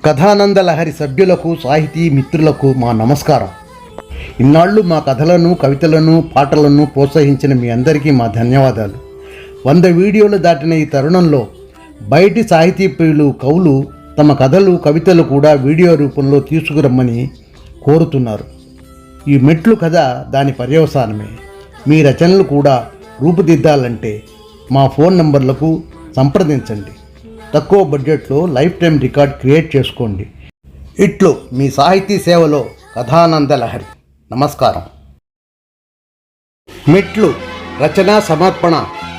కథానంద లహరి సభ్యులకు సాహితీ మిత్రులకు మా నమస్కారం. ఇన్నాళ్ళు మా కథలను, కవితలను, పాటలను ప్రోత్సహించిన మీ అందరికీ మా ధన్యవాదాలు. 100 వీడియోలు దాటిన ఈ తరుణంలో బయటి సాహితీ ప్రియులు, కవులు తమ కథలు, కవితలు కూడా వీడియో రూపంలో తీసుకురమ్మని కోరుతున్నారు. ఈ మెట్లు కథ దాని పర్యవసానమే. మీ రచనలు కూడా రూపుదిద్దాలంటే మా ఫోన్ నంబర్లకు సంప్రదించండి. తక్కువ బడ్జెట్లో లైఫ్ టైం రికార్డ్ క్రియేట్ చేసుకోండి. ఇట్లు మీ సాహితీ సేవలో కథానంద లహరి. నమస్కారం. మెట్లు రచన సమర్పణ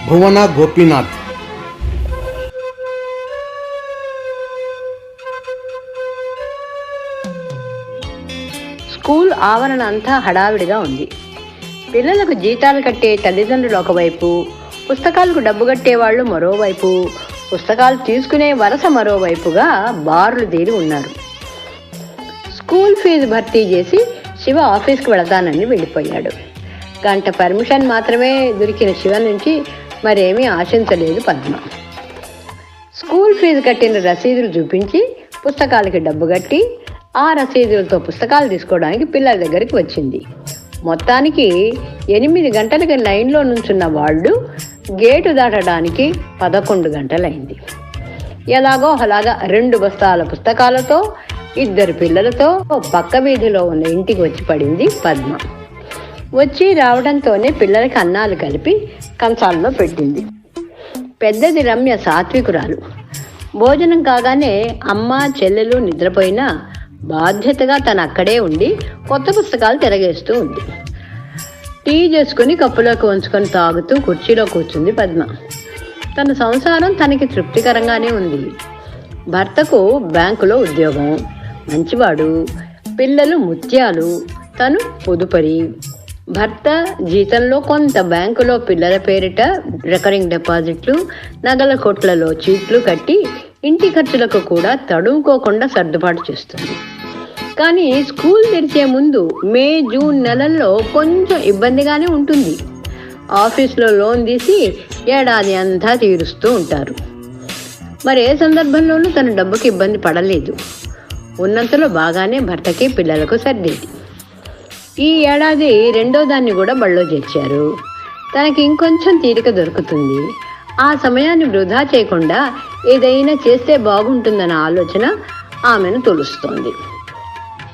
భువన గోపీనాథ్. స్కూల్ ఆవరణ అంతా హడావిడిగా ఉంది. పిల్లలకు జీతాలు కట్టే తల్లిదండ్రులు ఒకవైపు, పుస్తకాలకు డబ్బు కట్టేవాళ్ళు మరోవైపు, పుస్తకాలు తీసుకునే వరస మరోవైపుగా బారులు తీరి ఉన్నారు. స్కూల్ ఫీజు భర్తీ చేసి శివ ఆఫీస్కి వెళతానని వెళ్ళిపోయాడు. గంట పర్మిషన్ మాత్రమే దొరికిన శివ నుంచి మరేమీ ఆశించలేదు పద్మ. స్కూల్ ఫీజు కట్టిన రసీదులు చూపించి పుస్తకాలకి డబ్బు కట్టి ఆ రసీదులతో పుస్తకాలు తీసుకోవడానికి పిల్లల దగ్గరికి వచ్చింది. మొత్తానికి 8 గంటలకి లైన్లో నుంచున్న వాళ్ళు గేటు దాటడానికి 11 గంటలైంది. ఎలాగో అలాగా 2 బస్తాల పుస్తకాలతో 2 పిల్లలతో పక్క వీధిలో ఉన్న ఇంటికి వచ్చి పడింది పద్మ. వచ్చి రావడంతోనే పిల్లలకి అన్నాలు కలిపి కంచాలలో పెట్టింది. పెద్దది రమ్య సాత్వికురాలు. భోజనం కాగానే అమ్మ, చెల్లెలు నిద్రపోయినా బాధ్యతగా తను అక్కడే ఉండి కొత్త పుస్తకాలు తిరగేస్తూ ఉంది. టీ చేసుకుని కప్పులోకి వంచుకొని తాగుతూ కుర్చీలో కూర్చుంది పద్మ. తన సంసారం తనకి తృప్తికరంగానే ఉంది. భర్తకు బ్యాంకులో ఉద్యోగం, మంచివాడు, పిల్లలు ముత్యాలు, తను పొదుపరి. భర్త జీతంలో కొంత బ్యాంకులో పిల్లల పేరిట రికరింగ్ డిపాజిట్లు, నగల కొట్లలో చీట్లు కట్టి ఇంటి ఖర్చులకు కూడా తడుముకోకుండా సర్దుబాటు చేస్తుంది. కానీ స్కూల్ తెరిచే ముందు మే, జూన్ నెలల్లో కొంచెం ఇబ్బందిగానే ఉంటుంది. ఆఫీస్లో లోన్ తీసి ఏడాది అంతా తీరుస్తూ ఉంటారు. మరి ఏ సందర్భంలోనూ తన డబ్బుకి ఇబ్బంది పడలేదు. ఉన్నంతలో బాగానే భర్తకి, పిల్లలకు సర్దేది. ఈ ఏడాది 2వ దాన్ని కూడా బళ్ళో చేర్చారు. తనకి ఇంకొంచెం తీరిక దొరుకుతుంది. ఆ సమయాన్ని వృధా చేయకుండా ఏదైనా చేస్తే బాగుంటుందన్న ఆలోచన ఆమెను తొలుస్తోంది.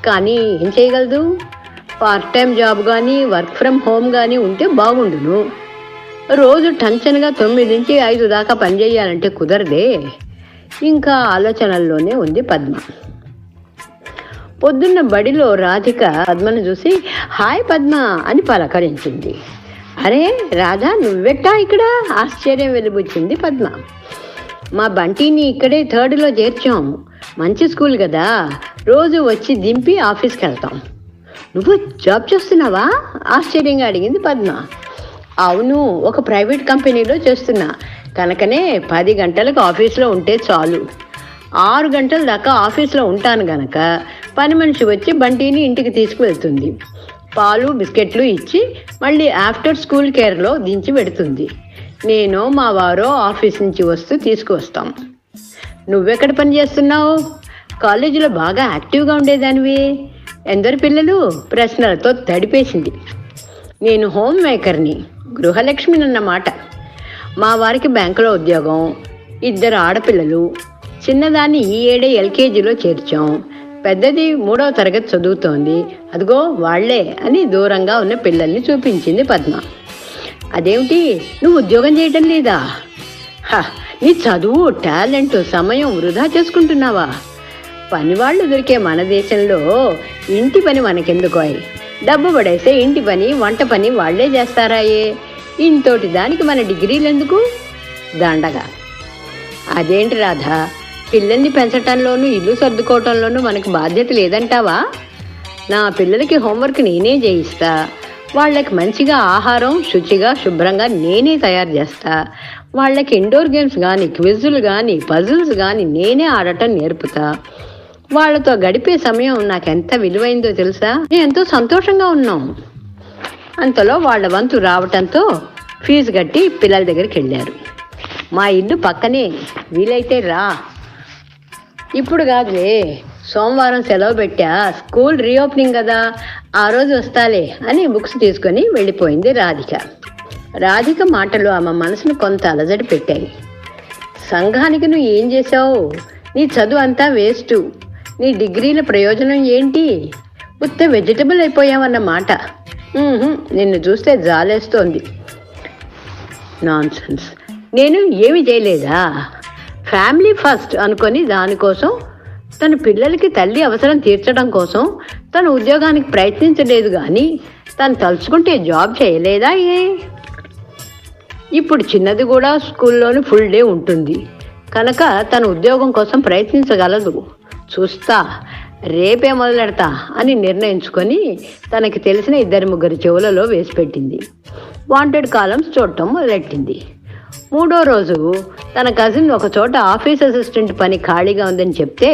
కానీ ఏం చేయగలదు? పార్ట్ టైం జాబ్ కానీ, వర్క్ ఫ్రమ్ హోమ్ కానీ ఉంటే బాగుండును. రోజు టెన్షన్గా 9 నుంచి 5 దాకా పనిచేయాలంటే కుదరదే. ఇంకా ఆలోచనల్లోనే ఉంది పద్మ. పొద్దున్న బడిలో రాధిక పద్మను చూసి హాయ్ పద్మ అని పలకరించింది. అరే రాధా, నువ్వెట్టా ఇక్కడ? ఆశ్చర్యం వెలిబుచ్చింది పద్మ. మా బంటిని ఇక్కడే 3rd చేర్చాం. మంచి స్కూల్ కదా, రోజు వచ్చి దింపి ఆఫీస్కి వెళ్తాం. నువ్వు జాబ్ చేస్తున్నావా? ఆశ్చర్యంగా అడిగింది పద్మ. అవును, ఒక ప్రైవేట్ కంపెనీలో చేస్తున్నా. కనుకనే 10 గంటలకు ఆఫీస్లో ఉంటే చాలు. 6 గంటల దాకా ఆఫీస్లో ఉంటాను గనక పని మనిషి వచ్చి బంటిని ఇంటికి తీసుకువెళ్తుంది. పాలు, బిస్కెట్లు ఇచ్చి మళ్ళీ ఆఫ్టర్ స్కూల్ కేర్లో దించి పెడుతుంది. నేను, మా వారో ఆఫీస్ నుంచి వస్తూ తీసుకువస్తాం. నువ్వెక్కడ పని చేస్తున్నావు? కాలేజీలో బాగా యాక్టివ్గా ఉండేదానివి. ఎందరు పిల్లలు? ప్రశ్నలతో తడిపేసింది. నేను హోమ్ మేకర్ని, గృహలక్ష్మిని అన్నమాట. మా వారికి బ్యాంకులో ఉద్యోగం, 2 ఆడపిల్లలు. చిన్నదాన్ని ఈ ఏడే LKGలో చేర్చాం. పెద్దది 3వ తరగతి చదువుతోంది. అదిగో వాళ్లే అని దూరంగా ఉన్న పిల్లల్ని చూపించింది పద్మ. అదేమిటి, నువ్వు ఉద్యోగం చేయటం లేదా? నీ చదువు, టాలెంట్, సమయం వృధా చేసుకుంటున్నావా? పనివాళ్ళు దొరికే మన దేశంలో ఇంటి పని మనకెందుకోయ్? డబ్బు పడేసే ఇంటి పని, వంట పని వాళ్లే చేస్తారాయే. ఇంతోటి దానికి మన డిగ్రీలు ఎందుకు? దండగా. అదేంటి రాధా, పిల్లల్ని పెంచటంలోనూ ఇల్లు సర్దుకోవటంలోనూ మనకు బాధ్యత లేదంటావా? నా పిల్లలకి హోంవర్క్ నేనే చేయిస్తా. వాళ్ళకి మంచిగా ఆహారం, శుచిగా, శుభ్రంగా నేనే తయారు చేస్తా. వాళ్ళకి ఇండోర్ గేమ్స్ కానీ, క్విజులు కానీ, పజిల్స్ కానీ నేనే ఆడటం నేర్పుతా. వాళ్ళతో గడిపే సమయం నాకెంత విలువైందో తెలుసా? నేను ఎంతో సంతోషంగా ఉన్నాం. అంతలో వాళ్ళ వంతు రావటంతో ఫీజు కట్టి పిల్లల దగ్గరికి వెళ్ళారు. మా ఇల్లు పక్కనే, వీలైతే రా. ఇప్పుడు కాదులే, సోమవారం సెలవు పెట్టా, స్కూల్ రీఓపెనింగ్ కదా, ఆ రోజు వస్తాలే అని బుక్స్ తీసుకొని వెళ్ళిపోయింది రాధిక. రాధిక మాటలు ఆమె మనసును కొంత అలజడి పెట్టాయి. సంఘానికి నువ్వు ఏం చేశావు? నీ చదువు అంతా వేస్ట్. నీ డిగ్రీల ప్రయోజనం ఏంటి? ఉత్త వెజిటబుల్ అయిపోయావన్నమాట. నిన్ను చూస్తే జాలేస్తోంది. నాన్సెన్స్. నేను ఏమి చేయలేదా? ఫ్యామిలీ ఫస్ట్ అనుకొని దానికోసం, తన పిల్లలకి తల్లి అవసరం తీర్చడం కోసం తన ఉద్యోగానికి ప్రయత్నించలేదు, కానీ తను తలుచుకుంటే జాబ్ చేయలేదా? ఇప్పుడు చిన్నది కూడా స్కూల్లోని ఫుల్ డే ఉంటుంది కనుక తన ఉద్యోగం కోసం ప్రయత్నించగలదు. చూస్తా, రేపే మొదలెడతా అని నిర్ణయించుకొని తనకి తెలిసిన 2-3 చెవులలో వేసి పెట్టింది. వాంటెడ్ కాలమ్స్ చూడటం మొదలెట్టింది. 3వ రోజు తన కజిన్ ఒక చోట ఆఫీస్ అసిస్టెంట్ పని ఖాళీగా ఉందని చెప్తే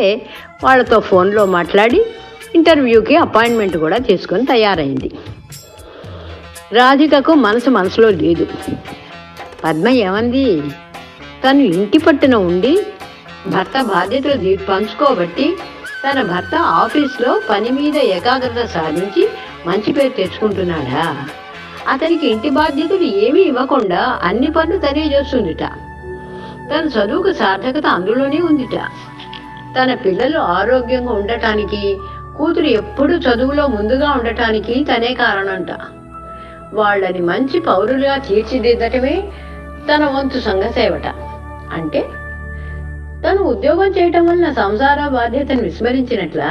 వాళ్ళతో ఫోన్లో మాట్లాడి ఇంటర్వ్యూకి అపాయింట్మెంట్ కూడా తీసుకొని తయారైంది. రాధికకు మనసులో లేదు. పద్మ ఏమంది? తను ఇంటి పట్టున ఉండి భర్త బాధ్యతలు పంచుకోబట్టి తన భర్త ఆఫీస్లో పని మీద ఏకాగ్రత సాధించి మంచి పేరు తెచ్చుకుంటున్నాడా? అతనికి ఇంటి బాధ్యతలు ఏమీ ఇవ్వకుండా అన్ని పనులు తనే చేస్తుందిట. తన చదువుకు సార్థకత అందులోనే ఉందిట. తన పిల్లలు ఆరోగ్యంగా ఉండటానికి, కూతురు ఎప్పుడూ చదువులో ముందుగా ఉండటానికి తనే కారణంట. వాళ్ళని మంచి పౌరులుగా తీర్చిదిద్దటమే తన వంతు సంఘసేవట. అంటే తను ఉద్యోగం చేయటం వల్ల సంసార బాధ్యతను విస్మరించినట్లా?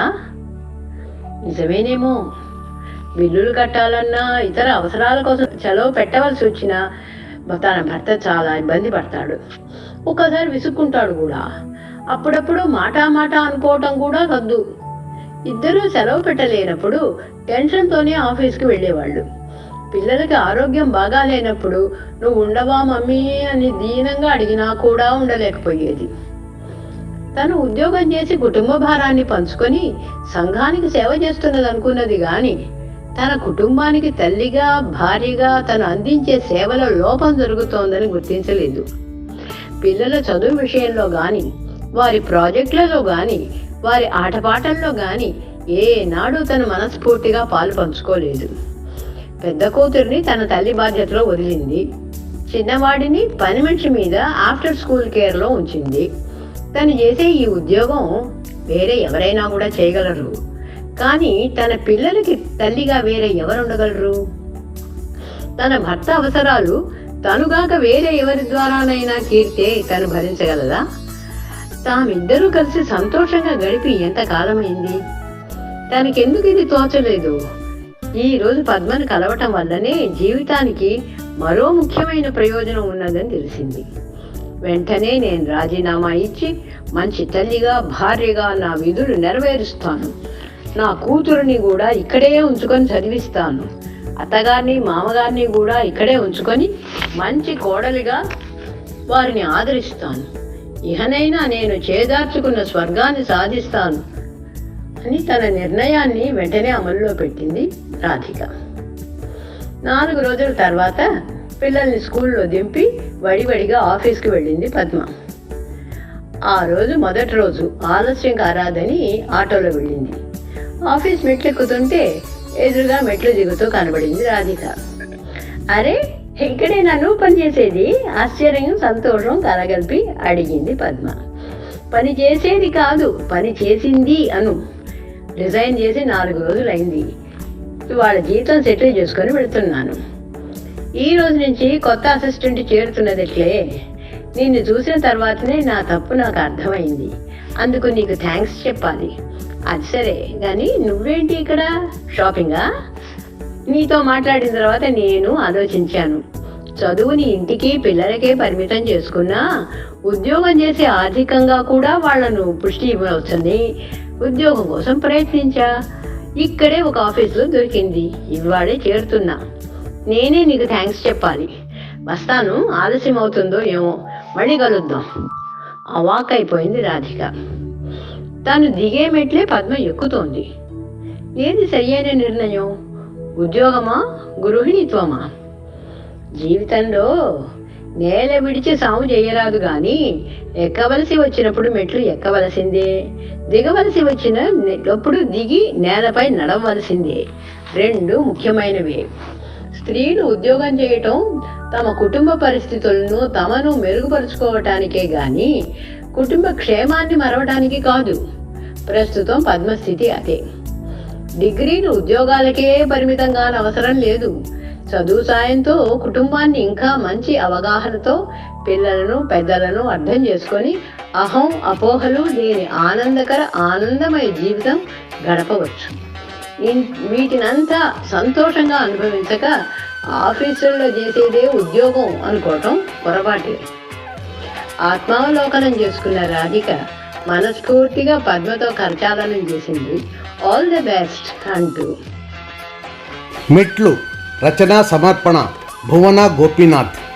నిజమేనేమో. బిల్లులు కట్టాలన్నా, ఇతర అవసరాల కోసం సెలవు పెట్టవలసి వచ్చినా తన భర్త చాలా ఇబ్బంది పడతాడు. ఒక్కసారి విసుక్కుంటాడు కూడా. అప్పుడప్పుడు మాట అనుకోవటం కూడా వద్దు. ఇద్దరూ సెలవు పెట్టలేనప్పుడు టెన్షన్తోనే ఆఫీస్కి వెళ్ళేవాళ్ళు. పిల్లలకి ఆరోగ్యం బాగా లేనప్పుడు నువ్వు ఉండవా మమ్మీ అని దీనంగా అడిగినా కూడా ఉండలేకపోయేది. తను ఉద్యోగం చేసి కుటుంబ భారాన్ని పంచుకొని సంఘానికి సేవ చేస్తున్నది అనుకున్నది, కానీ తన కుటుంబానికి తల్లిగా, భార్యగా తను అందించే సేవలో లోపం జరుగుతోందని గుర్తించలేదు. పిల్లల చదువు విషయంలో కానీ, వారి ప్రాజెక్టులలో కానీ, వారి ఆటపాటల్లో కానీ ఏనాడు తను మనస్ఫూర్తిగా పాలు పంచుకోలేదు. పెద్ద కూతురిని తన తల్లి బాధ్యతలో వదిలింది. చిన్నవాడిని పని మనిషి మీద ఆఫ్టర్ స్కూల్ కేర్లో ఉంచింది. తను చేసే ఈ ఉద్యోగం వేరే ఎవరైనా కూడా చేయగలరు, కానీ తన పిల్లలకి తల్లిగా వేరే ఎవరు ఉండగలరు? తన భర్త అవసరాలు తనుగాక వేరే ఎవరి ద్వారానైనా తీర్తే తను భరించగలదా? తామిద్దరూ కలిసి సంతోషంగా గడిపి ఎంతకాలమైంది? తనకెందుకు ఇది తోచలేదు? ఈ రోజు పద్మను కలవటం వల్లనే జీవితానికి మరో ముఖ్యమైన ప్రయోజనం ఉన్నదని తెలిసింది. వెంటనే నేను రాజీనామా ఇచ్చి మంచి తల్లిగా, భార్యగా నా విధులు నెరవేరుస్తాను. నా కూతురుని కూడా ఇక్కడే ఉంచుకొని చదివిస్తాను. అత్తగారిని, మామగారిని కూడా ఇక్కడే ఉంచుకొని మంచి కోడలిగా వారిని ఆదరిస్తాను. ఇహనైనా నేను చేదార్చుకున్న స్వర్గాన్ని సాధిస్తాను అని తన నిర్ణయాన్ని వెంటనే అమలులో పెట్టింది రాధిక. 4 రోజుల తర్వాత పిల్లల్ని స్కూల్లో దింపి వడివడిగా ఆఫీస్కి వెళ్ళింది పద్మ. ఆ రోజు మొదటి రోజు ఆలస్యం కారాదని ఆటోలో వెళ్ళింది. ఆఫీస్ మెట్లు ఎక్కుతుంటే ఎదురుగా మెట్లు దిగుతూ కనబడింది రాధిక. అరే, ఇక్కడే నన్ను పనిచేసేది? ఆశ్చర్యం, సంతోషం కలగలిపి అడిగింది పద్మ. పని చేసేది కాదు, పని చేసింది అను. రిజైన్ చేసి 4 రోజులైంది. వాళ్ళ జీతం సెటిల్ చేసుకొని వెళుతున్నాను. ఈ రోజు నుంచి కొత్త అసిస్టెంట్ చేరుతున్నదిట్లే. నిన్ను చూసిన తర్వాతనే నా తప్పు నాకు అర్థమైంది. అందుకు నీకు థ్యాంక్స్ చెప్పాలి. అది సరే కానీ నువ్వేంటి ఇక్కడ? షాపింగా? నీతో మాట్లాడిన తర్వాత నేను ఆలోచించాను. చదువుని ఇంటికి, పిల్లలకే పరిమితం చేసుకున్నా ఉద్యోగం చేసి ఆర్థికంగా కూడా వాళ్లను పుష్టి ఇవ్వవచ్చని ఉద్యోగం కోసం ప్రయత్నించా. ఇక్కడే ఒక ఆఫీసులో దొరికింది. ఇవాళే చేరుతున్నా. నేనే నీకు థ్యాంక్స్ చెప్పాలి. వస్తాను, ఆలస్యం అవుతుందో ఏమో, మళ్ళీ కలుద్దాం. అవాక్కైపోయింది రాధిక. తాను దిగే మెట్లే పద్మ ఎక్కుతోంది. ఏది సరియైన నిర్ణయం? ఉద్యోగమా, గృహిణిత్వమా? జీవితంలో నేల విడిచి సాము చేయరాదు గాని ఎక్కవలసి వచ్చినప్పుడు మెట్లు ఎక్కవలసిందే, దిగవలసి వచ్చినప్పుడు దిగి నేలపై నడవలసిందే. రెండు ముఖ్యమైనవే. స్త్రీలు ఉద్యోగం చేయటం తమ కుటుంబ పరిస్థితులను తమను మెరుగుపరుచుకోవటానికే గాని కుటుంబ క్షేమాన్ని మరవటానికి కాదు. ప్రస్తుతం పద్మస్థితి అదే. డిగ్రీలు ఉద్యోగాలకే పరిమితంగా అవసరం లేదు. చదువు సాయంతో కుటుంబాన్ని ఇంకా మంచి అవగాహనతో పిల్లలను పెద్దలను అర్థం చేసుకొని అహం అపోహలు లేని ఆనందమయ జీవితం గడపవచ్చు. వీటినంతా సంతోషంగా అనుభవించక ఆఫీసుల్లో చేసేదే ఉద్యోగం అనుకోవటం పొరపాటే. ఆత్మావలోకనం చేసుకున్న రాధిక మనస్ఫూర్తిగా పద్మతో కరచాలనం చేసింది. ఆల్ ది బెస్ట్ అంటూ. మెట్లు రచన సమర్పణ భువన గోపీనాథ్.